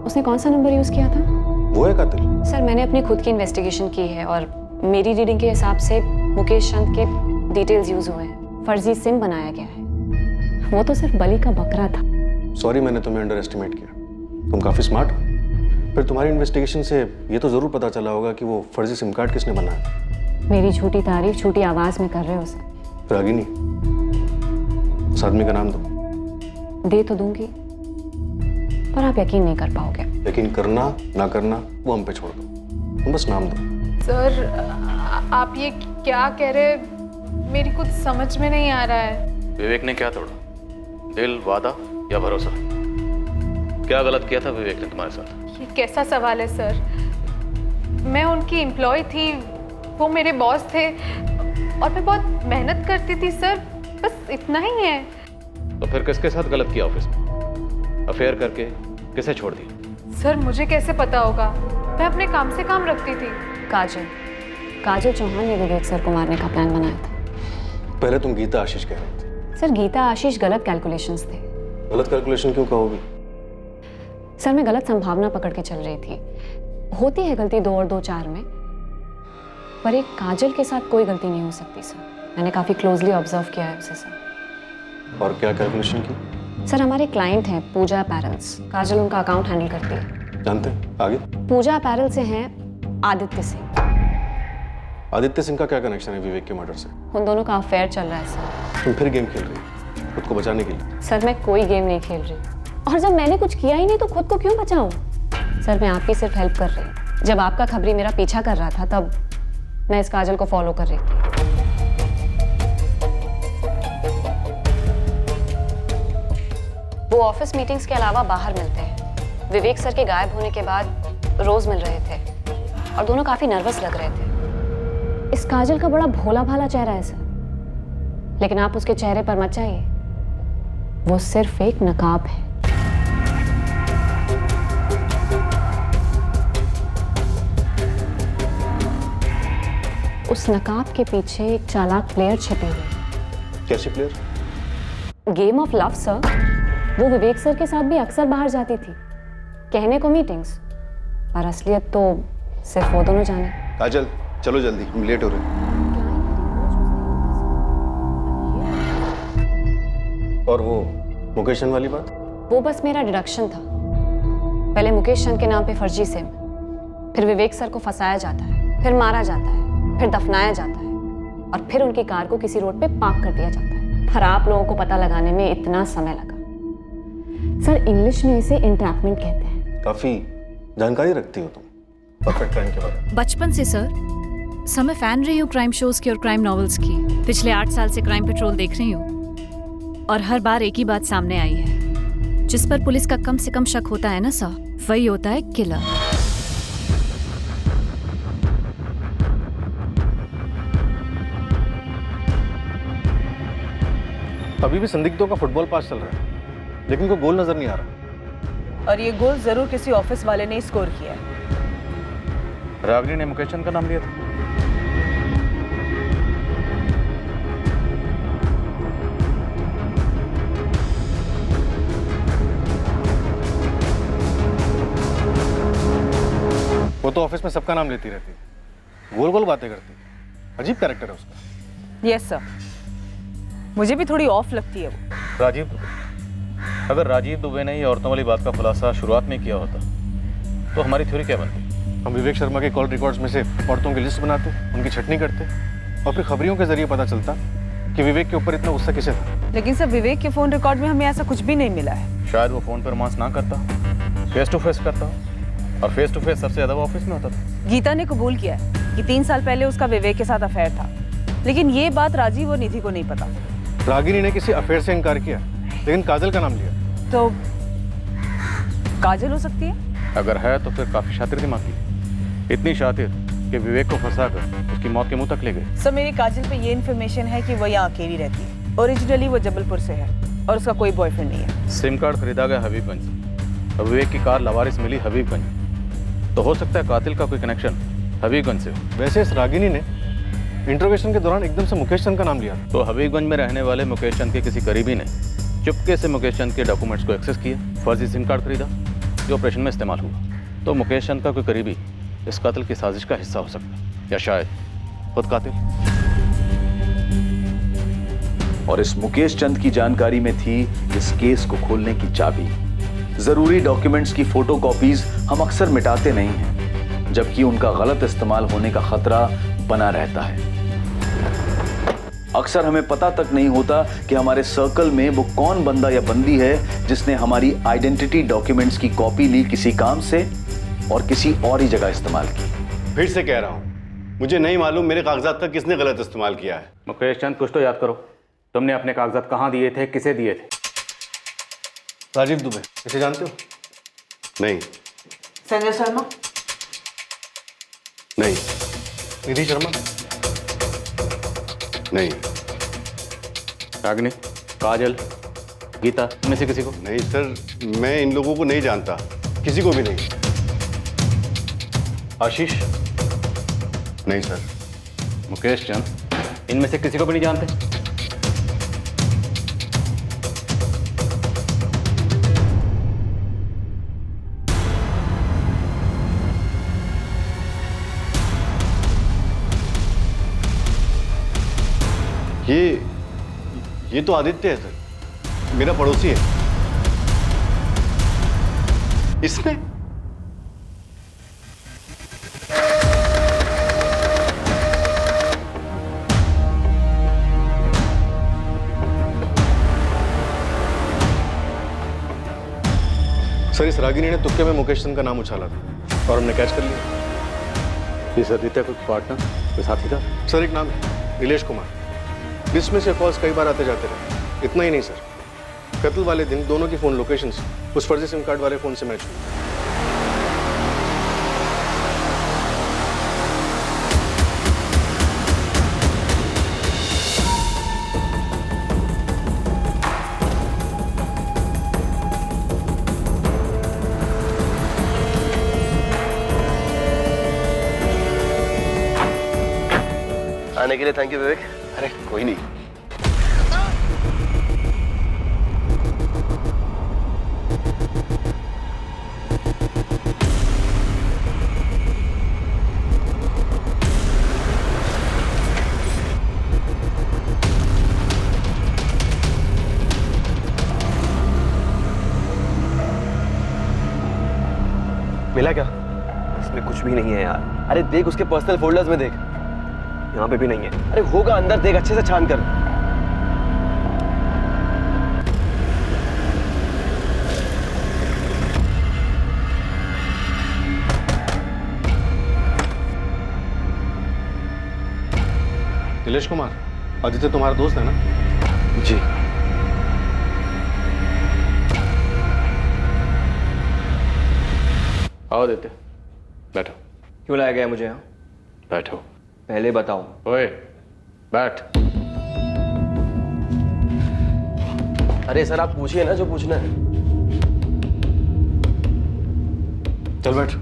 Speaker 11: उसने कौन सा नंबर यूज किया था?
Speaker 4: वो है कातिल?
Speaker 11: सर, मैंने अपनी खुद की इन्वेस्टिगेशन की है और मेरी रीडिंग के हिसाब से मुकेश चंद के डिटेल्स यूज हुए हैं, फर्जी सिम बनाया गया है। वो तो सिर्फ बलि का बकरा था।
Speaker 4: सॉरी, मैंने तुम्हें अंडर एस्टिमेट किया। तुम काफी स्मार्ट हो। फिर तुम्हारी इन्वेस्टिगेशन से ये तो जरूर पता चला होगा कि वो फर्जी सिम कार्ड किसने बनाया।
Speaker 11: मेरी झूठी तारीफ छोटी आवाज में कर रहे हो सर।
Speaker 4: रागिनी, उस आदमी का नाम दो।
Speaker 11: दे तो दूंगी, पर आप यकीन नहीं कर पाओगे।
Speaker 4: यकीन करना ना करना वो हम पे छोड़ दो, तुम बस नाम दो।
Speaker 1: सर, आप ये क्या कह रहे हैं? मेरी कुछ समझ में नहीं आ रहा है।
Speaker 7: विवेक ने क्या तोड़ा? दिल, वादा या भरोसा? क्या गलत किया था विवेक ने तुम्हारे साथ?
Speaker 1: ये कैसा सवाल है सर? मैं उनकी एम्प्लॉय थी, वो मेरे बॉस थे और मैं बहुत मेहनत करती थी सर, बस इतना ही है।
Speaker 7: तो फिर किसके साथ गलत किया ऑफिस में? अफेयर करके किसे छोड़ दिया?
Speaker 1: सर, मुझे कैसे पता होगा? मैं अपने काम से काम रखती थी।
Speaker 11: काजल चौहान ने विवेक सर को मारने का प्लान बनाया था।
Speaker 4: पहले तुम गीता आशीष कह रहे थे।
Speaker 11: सर, गीता आशीष गलत कैलकुलेशंस थे।
Speaker 4: गलत कैलकुलेशन क्यों कहोगी?
Speaker 11: सर, मैं गलत संभावना पकड़ के चल रही थी। होती है गलती 2 और 2 4 में, पर एक काजल के साथ कोई गलती नहीं हो सकती सर। मैंने काफ़ी क्लोजली ऑब्जर्व किया है उसे सर।
Speaker 4: और क्या कैलकुलेशन की?
Speaker 11: सर हमारे क्लाइंट हैं पूजा अपैरल्स, काजल उनका अकाउंट हैंडल करती है।
Speaker 4: जानते हैं, आगे?
Speaker 11: पूजा अपैरल से हैं आदित्य सिंह।
Speaker 4: आदित्य सिंह का क्या कनेक्शन है विवेक के मर्डर से?
Speaker 11: उन दोनों का अफेयर चल रहा है सर।
Speaker 4: तुम फिर गेम खेल रही हो खुद को बचाने के लिए?
Speaker 11: सर मैं कोई गेम नहीं खेल रही, और जब मैंने कुछ किया ही नहीं तो खुद को क्यों बचाऊं? सर मैं आपकी सिर्फ हेल्प कर रही हूँ। जब आपका खबरी मेरा पीछा कर रहा था तब मैं इस काजल को फॉलो कर रही थी। वो ऑफिस मीटिंग्स के अलावा बाहर मिलते हैं। विवेक सर के गायब होने के बाद रोज मिल रहे थे और दोनों काफी नर्वस लग रहे थे। इस काजल का बड़ा भोला भाला चेहरा है सर, लेकिन आप उसके चेहरे पर मत जाइए, वो सिर्फ एक नकाब है। उस नकाब के पीछे एक चालाक प्लेयर छिपी हुई।
Speaker 4: कैसी player?
Speaker 11: Game of love sir. वो विवेक सर के साथ भी अक्सर बाहर जाती थी, कहने को मीटिंग्स, पर असलियत तो सिर्फ वो दोनों जाने।
Speaker 2: काजल चलो जल्दी, हम लेट हो रहे हैं।
Speaker 4: और वो मुकेश चंद वाली बात?
Speaker 11: वो बस मेरा डिडक्शन था। पहले मुकेश चंद के नाम पे फर्जी सिम, फिर विवेक सर को फंसाया जाता है, फिर मारा जाता है, फिर दफनाया जाता है, और फिर उनकी कार को किसी रोड पे पार्क कर दिया जाता है। पर आप लोगों को पता लगाने में इतना समय लगा। सर इंग्लिश में इसे एंट्रैपमेंट कहते हैं।
Speaker 4: काफी जानकारी रखती हो तुम परफेक्ट क्राइम के बारे में।
Speaker 17: बचपन से सर मैं फैन रही हूँ क्राइम शोज की और क्राइम नॉवेल्स की। पिछले 8 साल से क्राइम पेट्रोल देख रही हूँ और हर बार एक ही बात सामने आई है, जिस पर पुलिस का कम से कम शक होता है ना सर, वही होता है किलर।
Speaker 4: अभी भी संदिग्धों का फुटबॉल पास चल रहा है, लेकिन कोई गोल नजर नहीं आ रहा।
Speaker 10: और ये गोल जरूर किसी ऑफिस वाले ने स्कोर किया है।
Speaker 7: रागिनी ने मुकेश चंद का नाम लिया था।
Speaker 4: वो तो ऑफिस में सबका नाम लेती रहती है, गोल गोल बातें करती है। अजीब कैरेक्टर है उसका।
Speaker 10: यस सर, मुझे भी थोड़ी ऑफ लगती है वो।
Speaker 7: राजीव दुबे, अगर राजीव दुबे ने ये औरतों वाली बात का खुलासा शुरुआत में किया होता तो हमारी थ्योरी क्या बनती?
Speaker 4: हम विवेक शर्मा के कॉल रिकॉर्ड्स में से औरतों की लिस्ट बनाते, उनकी छटनी करते, और फिर खबरियों के जरिए पता चलता कि विवेक के ऊपर इतना गुस्सा किसे था।
Speaker 10: लेकिन सर विवेक के फोन रिकॉर्ड में हमें ऐसा कुछ भी नहीं मिला है।
Speaker 7: शायद वो फोन पर रोमांस ना करता, फेस टू फेस करता, और फेस टू फेस सबसे ज्यादा वो ऑफिस में होता था।
Speaker 10: गीता ने कबूल किया है कि 3 साल पहले उसका विवेक के साथ अफेयर था, लेकिन ये बात राजीव और निधि को नहीं पता।
Speaker 4: रागिनी ने किसी अफेयर से इनकार किया, लेकिन काजल का नाम लिया।
Speaker 10: तो काजल हो सकती है?
Speaker 7: अगर है तो फिर काफी शातिर दिमाग की, इतनी शातिर कि विवेक को फंसाकर उसकी मौत के मुंह तक ले गए।
Speaker 10: सर मेरी काजल पे ये इन्फॉर्मेशन है कि वो यहाँ अकेली रहती है। ओरिजिनली वो जबलपुर से है और उसका कोई बॉयफ्रेंड नहीं है।
Speaker 7: सिम कार्ड खरीदा गया हबीबगंज से, विवेक की कार लवारिस मिली हबीबगंज, तो हो सकता है कातिल का कोई कनेक्शन हबीबगंज से हो।
Speaker 4: वैसे इस रागिनी ने इंट्रोगेशन के दौरान एकदम से मुकेश चंद का नाम लिया,
Speaker 7: तो हबीबगंज में रहने वाले मुकेश चंद के किसी करीबी ने चुपके से मुकेश चंद के डॉक्यूमेंट्स को एक्सेस किया, फर्जी सिम कार्ड खरीदा जो ऑपरेशन में इस्तेमाल हुआ। तो मुकेश चंद का कोई करीबी इस कातिल की साजिश का हिस्सा हो सकता है, या शायद खुद कातिल।
Speaker 14: और इस मुकेश चंद की जानकारी में थी इस केस को खोलने की चाबी। जरूरी डॉक्यूमेंट्स की फोटोकॉपीज हम अक्सर मिटाते नहीं हैं, जबकि उनका गलत इस्तेमाल होने का खतरा बना रहता है। अक्सर हमें पता तक नहीं होता कि हमारे सर्कल में वो कौन बंदा या बंदी है जिसने हमारी आइडेंटिटी डॉक्यूमेंट्स की कॉपी ली किसी काम से और किसी और ही जगह इस्तेमाल की।
Speaker 2: फिर से कह रहा हूं, मुझे नहीं मालूम मेरे कागजात का किसने गलत इस्तेमाल किया है।
Speaker 7: मुकेश चंद कुछ तो याद करो, तुमने अपने कागजात कहाँ दिए थे, किसे दिए थे?
Speaker 4: राजीव दुबे, इसे जानते हो?
Speaker 2: नहीं।
Speaker 10: संजय शर्मा?
Speaker 2: नहीं।
Speaker 4: निधि शर्मा?
Speaker 2: नहीं।
Speaker 7: रागिनी, काजल, गीता, इनमें से किसी को?
Speaker 2: नहीं सर, मैं इन लोगों को नहीं जानता, किसी को भी नहीं।
Speaker 7: आशीष?
Speaker 2: नहीं सर।
Speaker 7: मुकेश चंद, इनमें से किसी को भी नहीं जानते?
Speaker 2: ये तो आदित्य है सर।
Speaker 4: मेरा पड़ोसी है। इसने सर, इस रागिनी ने तुक्के में मुकेश सिंह का नाम उछाला था और हमने कैच कर लिया।
Speaker 7: इस आदित्य कोई पार्टनर, कोई साथी था?
Speaker 4: सर, एक नाम है नीलेश कुमार। लिस्ट में से कॉल्स कई बार आते जाते रहे। इतना ही नहीं सर, कत्ल वाले दिन दोनों की फोन लोकेशंस उस फर्जी सिम कार्ड वाले फोन से मैच हुई।
Speaker 13: आने के लिए थैंक यू विवेक।
Speaker 2: अरे कोई नहीं।
Speaker 13: मिला क्या? इसमें कुछ भी नहीं है यार। अरे देख उसके पर्सनल फोल्डर्स में देख, यहाँ पे भी नहीं है। अरे होगा अंदर, देख अच्छे से छान कर।
Speaker 4: नीलेश कुमार, आदित्य तुम्हारा दोस्त है ना?
Speaker 13: जी।
Speaker 7: आओ आदित्य, बैठो।
Speaker 13: क्यों लाया गया मुझे यहाँ?
Speaker 7: बैठो।
Speaker 13: पहले बताओ।
Speaker 7: ओए, बैठ।
Speaker 13: अरे सर, आप पूछिए ना जो पूछना है।
Speaker 4: चल बैठ।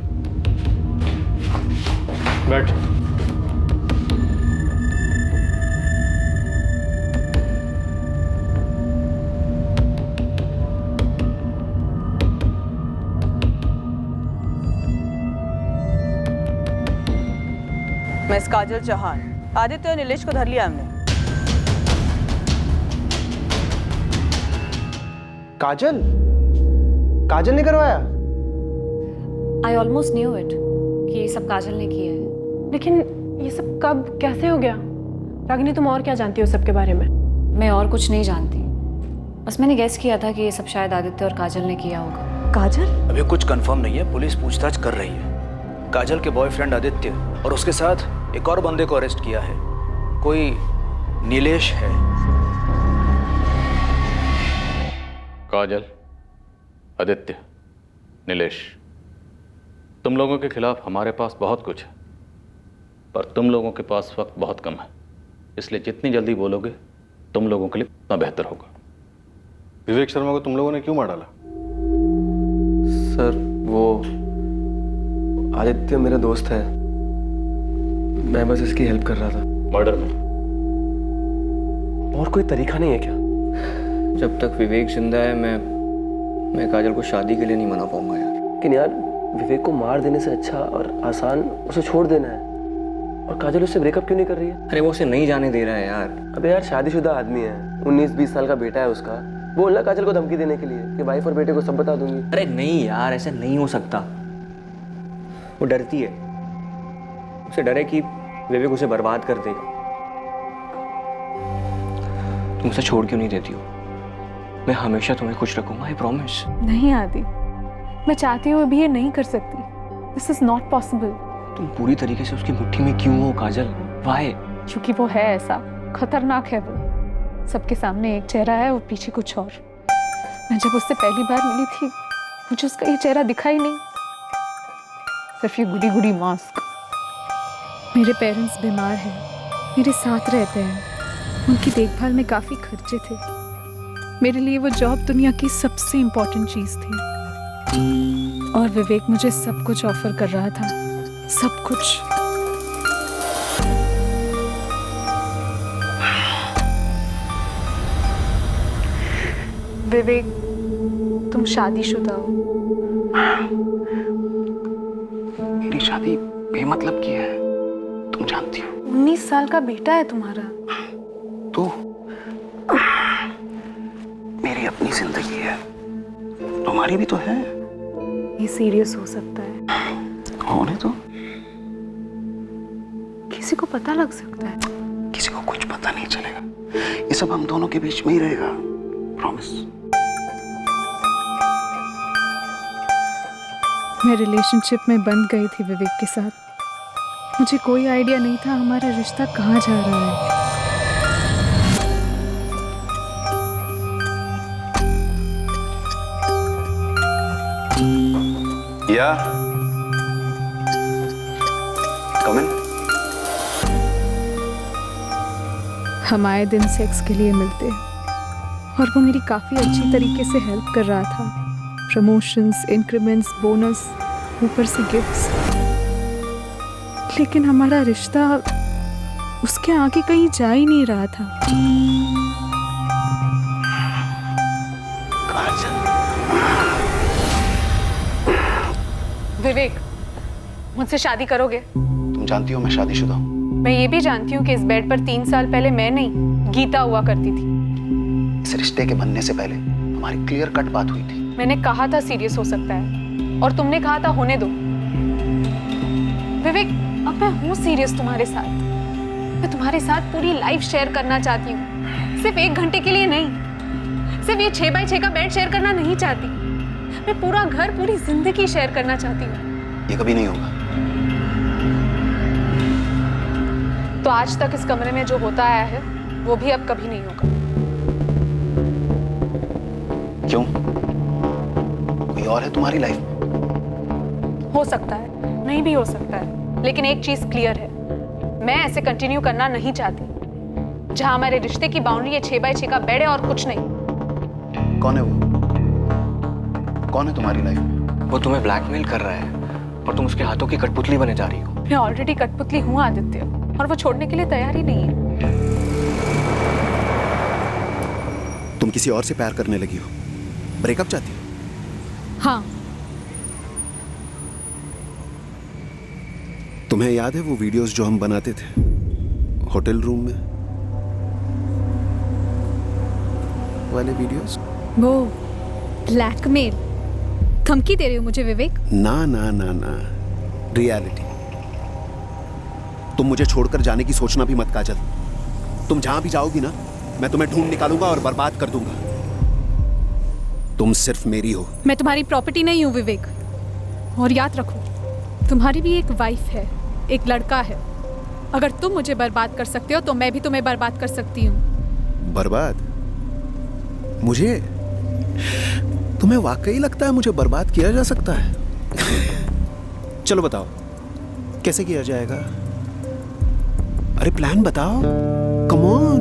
Speaker 4: बैठ।
Speaker 10: मिस काजल चौहान, आदित्य और नीलेश को धर लिया हमने।
Speaker 8: काजल? काजल ने करवाया?
Speaker 17: आई ऑलमोस्ट न्यू इट कि ये सब काजल ने किया है।
Speaker 9: लेकिन ये सब कब कैसे हो गया? रागिनी, तुम और क्या जानती हो सबके बारे में?
Speaker 17: मैं और कुछ नहीं जानती, बस मैंने गेस किया था कि ये सब शायद आदित्य और काजल ने किया होगा।
Speaker 10: काजल?
Speaker 6: अभी कुछ कंफर्म नहीं है, पुलिस पूछताछ कर रही है। काजल के बॉयफ्रेंड आदित्य और उसके साथ एक और बंदे को अरेस्ट किया है, कोई नीलेश है।
Speaker 7: काजल, आदित्य, नीलेश, तुम लोगों के खिलाफ हमारे पास बहुत कुछ है, पर तुम लोगों के पास वक्त बहुत कम है, इसलिए जितनी जल्दी बोलोगे तुम लोगों के लिए उतना बेहतर होगा।
Speaker 4: विवेक शर्मा को तुम लोगों ने क्यों मार डाला?
Speaker 13: सर, वो आदित्य मेरा दोस्त है, मैं बस इसकी हेल्प कर रहा था।
Speaker 7: मर्डर में?
Speaker 13: और कोई तरीका नहीं है क्या?
Speaker 18: जब तक विवेक जिंदा है मैं काजल को शादी के लिए नहीं मना पाऊंगा यार।
Speaker 13: लेकिन यार, विवेक को मार देने से अच्छा और आसान उसे छोड़ देना है। और काजल उससे ब्रेकअप क्यों नहीं कर रही है?
Speaker 18: अरे वो उसे नहीं जाने दे रहा है यार।
Speaker 13: अबे यार, शादीशुदा आदमी है, 19-20 साल का बेटा है उसका। बोलना काजल को धमकी देने के लिए कि वाइफ और बेटे को सब बता दूंगी।
Speaker 18: अरे नहीं यार, ऐसा नहीं हो सकता। वो डरती है, उसे डर है कि विवेक उसे बर्बाद कर देगा। तुम उसे छोड़ क्यों नहीं देती हो? मैं हमेशा तुम्हें खुश रखूंगा, आई प्रॉमिस।
Speaker 1: नहीं आदि, मैं चाहती हूँ अभी ये नहीं कर सकती। This is not possible.
Speaker 18: तुम पूरी तरीके से उसकी मुट्ठी में क्यों हो काजल? वाई?
Speaker 1: क्योंकि वो है ऐसा, खतरनाक है वो। सबके सामने एक चेहरा है और पीछे कुछ और। मैं जब उससे पहली बार मिली थी, मुझे उसका ये चेहरा दिखा ही नहीं, सिर्फ ये गुडी गुडी मास्क। मेरे पेरेंट्स बीमार हैं, मेरे साथ रहते हैं, उनकी देखभाल में काफ़ी खर्चे थे। मेरे लिए वो जॉब दुनिया की सबसे इम्पोर्टेंट चीज़ थी, और विवेक मुझे सब कुछ ऑफर कर रहा था, सब कुछ। विवेक, तुम शादीशुदा हो।
Speaker 6: मेरी शादी बेमतलब की है, तुम जानती हो।
Speaker 1: 19 साल का बेटा है तुम्हारा।
Speaker 6: तो मेरी अपनी
Speaker 2: तुम्हारी भी तो है।
Speaker 1: ये सीरियस हो सकता है।
Speaker 2: होने तो
Speaker 1: किसी को पता लग सकता है।
Speaker 2: किसी को कुछ पता नहीं चलेगा। ये सब हम दोनों के बीच में ही रहेगा, प्रॉमिस।
Speaker 1: मैं रिलेशनशिप में बंध गई थी विवेक के साथ। मुझे कोई आइडिया नहीं था हमारा रिश्ता कहाँ जा रहा है।
Speaker 2: या कम इन।
Speaker 1: हम आए दिन सेक्स के लिए मिलते और वो मेरी काफ़ी अच्छी तरीके से हेल्प कर रहा था। प्रमोशंस, इंक्रीमेंट्स, बोनस, ऊपर से गिफ्ट्स। लेकिन हमारा रिश्ता उसके आगे कहीं जा ही नहीं रहा था।
Speaker 17: विवेक, मुझसे शादी करोगे?
Speaker 2: तुम जानती हो मैं शादीशुदा हूँ।
Speaker 17: मैं ये भी जानती हूँ कि इस बेड पर 3 साल पहले मैं नहीं, गीता हुआ करती थी।
Speaker 2: इस रिश्ते के बनने से पहले हमारी क्लियर कट बात हुई थी।
Speaker 17: मैंने कहा था सीरियस हो सकता है और तुमने कहा था होने दो। विवेक, अब मैं हूँ सीरियस तुम्हारे साथ। मैं तुम्हारे साथ पूरी लाइफ शेयर करना चाहती हूँ, सिर्फ 1 घंटे के लिए नहीं। सिर्फ ये 6 बाय 6 का बेड शेयर करना नहीं चाहती। मैं पूरा घर, पूरी जिंदगी शेयर करना चाहती हूँ।
Speaker 2: ये कभी नहीं होगा।
Speaker 17: तो आज तक इस कमरे में जो होता आया है वो भी अब कभी नहीं होगा।
Speaker 2: क्यों? कोई और है तुम्हारी लाइफ में?
Speaker 17: हो सकता है, नहीं भी हो सकता है, लेकिन एक चीज क्लियर है, मैं ऐसे कंटिन्यू करना नहीं चाहती। जहां हमारे रिश्ते की बाउंड्री है 6 बाय 6 का बेड है और कुछ नहीं।
Speaker 2: कौन है वो? कौन है तुम्हारी लाइफ में?
Speaker 18: वो तुम्हें ब्लैकमेल कर रहा है और तुम उसके हाथों की कठपुतली बने जा रही हो।
Speaker 17: मैं ऑलरेडी कठपुतली हूँ आदित्य, और वो छोड़ने के लिए तैयार ही नहीं है।
Speaker 2: तुम किसी और से प्यार करने लगी हो, ब्रेकअप चाहती हो?
Speaker 1: हाँ।
Speaker 2: तुम्हें याद है वो वीडियोस जो हम बनाते थे होटल रूम में, वाले वीडियोस?
Speaker 1: वो ब्लैकमेल, धमकी दे रही हो मुझे विवेक?
Speaker 2: ना ना ना ना, रियलिटी। तुम मुझे छोड़कर जाने की सोचना भी मत काजल। तुम जहां भी जाओगी ना, मैं तुम्हें ढूंढ निकालूंगा और बर्बाद कर दूंगा। तुम सिर्फ मेरी हो।
Speaker 1: मैं तुम्हारी प्रॉपर्टी नहीं हूँ विवेक। और याद रखो, तुम्हारी भी एक वाइफ है, एक लड़का है। अगर तुम मुझे बर्बाद कर सकते हो तो मैं भी तुम्हें बर्बाद कर सकती हूँ।
Speaker 2: बर्बाद? मुझे? तुम्हें वाकई लगता है मुझे बर्बाद किया जा सकता है? चलो बताओ, कैसे किया जाएगा? अरे प्लान बताओ, कम ऑन।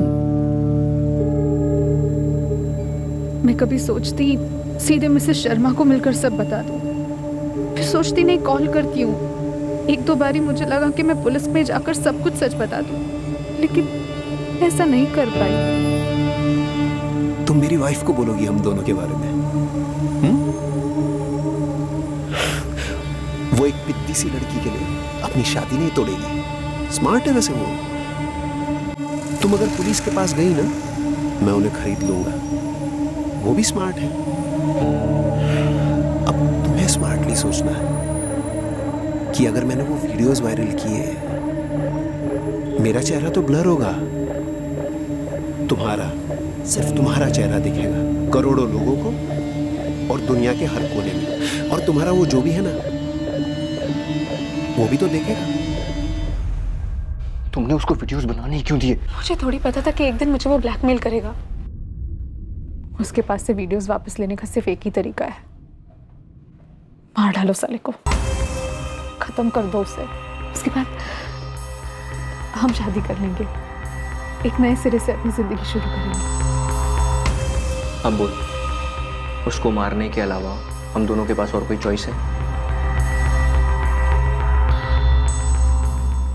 Speaker 1: मैं कभी सोचती सीधे मिसेस शर्मा को मिलकर सब बता दूं, फिर सोचती नहीं कॉल करती हूँ। 1-2 बारी मुझे लगा कि मैं पुलिस में जाकर सब कुछ सच बता दूं, लेकिन ऐसा नहीं कर पाई।
Speaker 2: तुम मेरी वाइफ को बोलोगी हम दोनों के बारे में? वो एक पिद्दी सी लड़की के लिए अपनी शादी नहीं तोड़ेगी। स्मार्ट है वैसे वो। तुम अगर पुलिस के पास गई ना, मैं उन्हें खरीद लूंगा। वो भी स्मार्ट है। अब तुम्हें स्मार्टली सोचना है कि अगर मैंने वो वीडियोस वायरल किए, मेरा चेहरा तो ब्लर होगा, तुम्हारा, सिर्फ तुम्हारा चेहरा दिखेगा करोड़ों लोगों को और दुनिया के हर कोने में। और तुम्हारा वो जो भी है ना, वो भी तो देखेगा।
Speaker 18: तुमने उसको वीडियोस बनाने ही क्यों दिए?
Speaker 1: मुझे थोड़ी पता था कि एक दिन मुझे वो ब्लैकमेल करेगा। उसके पास से वीडियोस वापस लेने का सिर्फ एक ही तरीका है, मार डालो साले को, खत्म कर दो उसे। उसके बाद हम शादी कर लेंगे, एक नए सिरे से अपनी जिंदगी शुरू करेंगे।
Speaker 18: अब बोल, उसको मारने के अलावा हम दोनों के पास और कोई चॉइस है?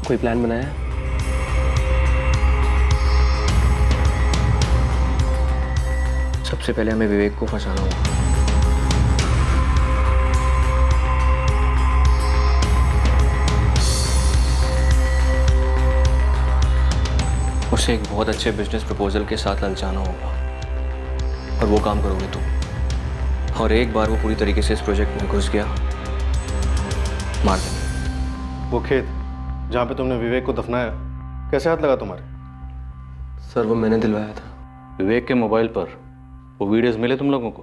Speaker 18: कोई प्लान बनाया है? सबसे पहले हमें विवेक को फंसाना होगा। उसे एक बहुत अच्छे बिजनेस प्रपोजल के साथ ललचाना होगा, और वो काम करोगे तुम। और एक बार वो पूरी तरीके से इस प्रोजेक्ट में घुस गया, मार देंगे।
Speaker 4: वो खेत जहाँ पे तुमने विवेक को दफनाया, कैसे हाथ लगा तुम्हारे?
Speaker 18: सर वो मैंने दिलवाया था।
Speaker 7: विवेक के मोबाइल पर वो वीडियोस मिले तुम लोगों को?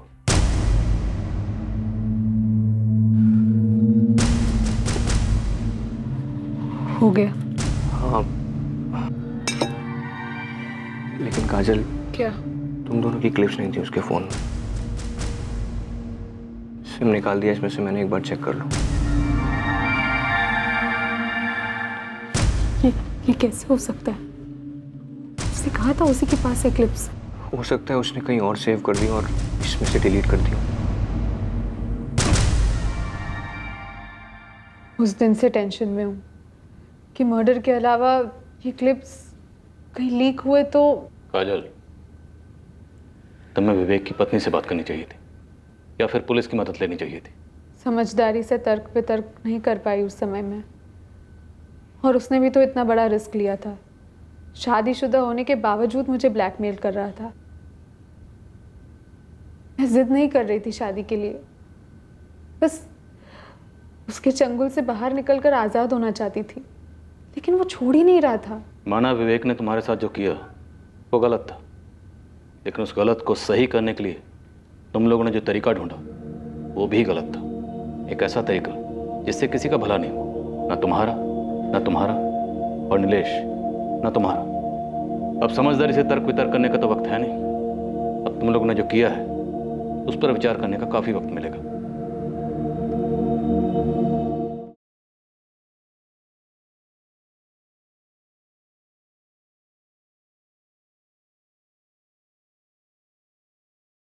Speaker 1: हो गया।
Speaker 18: हाँ, लेकिन काजल,
Speaker 1: क्या?
Speaker 18: तुम दोनों की क्लिप्स नहीं थी उसके फोन में। सिम निकाल दिया इसमें से, मैंने एक बार चेक कर लो।
Speaker 1: ये कैसे हो सकता है? उसने कहा था उसी के पास है क्लिप्स।
Speaker 18: हो सकता है उसने कहीं और सेव कर दी और इसमें से डिलीट कर दी।
Speaker 1: उस दिन से टेंशन में हूँ कि मर्डर के अलावा ये क्लिप्स कहीं लीक हुए तो।
Speaker 7: काजल, तुम्हें विवेक की पत्नी से बात करनी चाहिए थी या फिर पुलिस की मदद लेनी चाहिए थी।
Speaker 1: समझदारी से तर्क पे तर्क नहीं कर पाई उस समय में, और उसने भी तो इतना बड़ा रिस्क लिया था। शादीशुदा होने के बावजूद मुझे ब्लैकमेल कर रहा था। मैं जिद नहीं कर रही थी शादी के लिए, बस उसके चंगुल से बाहर निकलकर आज़ाद होना चाहती थी, लेकिन वो छोड़ ही नहीं रहा था।
Speaker 7: माना विवेक ने तुम्हारे साथ जो किया वो गलत था, लेकिन उस गलत को सही करने के लिए तुम लोगों ने जो तरीका ढूंढा वो भी गलत था। एक ऐसा तरीका जिससे किसी का भला नहीं हो, ना तुम्हारा, ना तुम्हारा, और नीलेश, ना तुम्हारा। अब समझदारी से तर्क वितर्क करने का तो वक्त है नहीं। अब तुम लोगों ने जो किया है उस पर विचार करने का काफी वक्त मिलेगा।